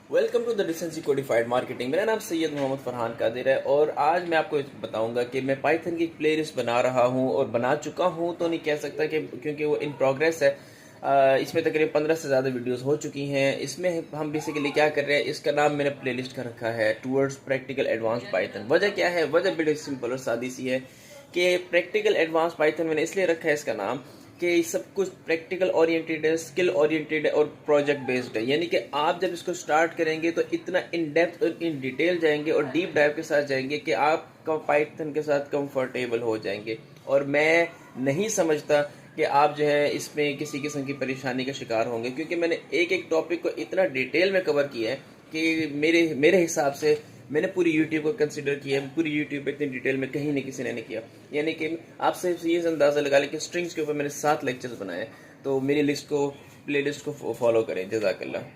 Welcome to the decency codified marketing. मेरा नाम सैयद मोहम्मद फरहान कादिर है और आज मैं आपको बताऊंगा कि मैं पाइथन की एक प्लेलिस्ट बना रहा हूं और बना चुका हूं तो नहीं कह सकता कि क्योंकि वो इन प्रोग्रेस है। इसमें तकरीबन 15 से ज़्यादा वीडियोस हो चुकी हैं। इसमें हम बेसिकली क्या कर रहे हैं, इसका नाम मैंने प्लेलिस्ट का रखा है टूवर्ड्स प्रैक्टिकल एडवांस पाइथन। वजह क्या है? वजह बड़ी सिंपल और सादी सी है कि प्रैक्टिकल एडवांस पाइथन मैंने इसलिए रखा है इसका नाम कि सब कुछ प्रैक्टिकल ओरिएंटेड है, स्किल ओरिएंटेड है और प्रोजेक्ट बेस्ड है। यानी कि आप जब इसको स्टार्ट करेंगे तो इतना इन डेप्थ और इन डिटेल जाएंगे और डीप डाइव के साथ जाएंगे कि आप पाइथन के साथ कंफर्टेबल हो जाएंगे। और मैं नहीं समझता कि आप जो है इसमें किसी किस्म की परेशानी का शिकार होंगे, क्योंकि मैंने एक एक टॉपिक को इतना डिटेल में कवर किया है कि मेरे हिसाब से मैंने पूरी यूट्यूब को कंसिडर किया है। पूरी यूट्यूब पे इतनी डिटेल में कहीं नहीं किसी ने नहीं किया। यानी कि आप सिर्फ ये अंदाज़ा लगा लें कि स्ट्रिंग्स के ऊपर मैंने 7 लेक्चर्स बनाए। तो मेरी लिस्ट को प्लेलिस्ट को फॉलो करें। जज़ाकल्लाह।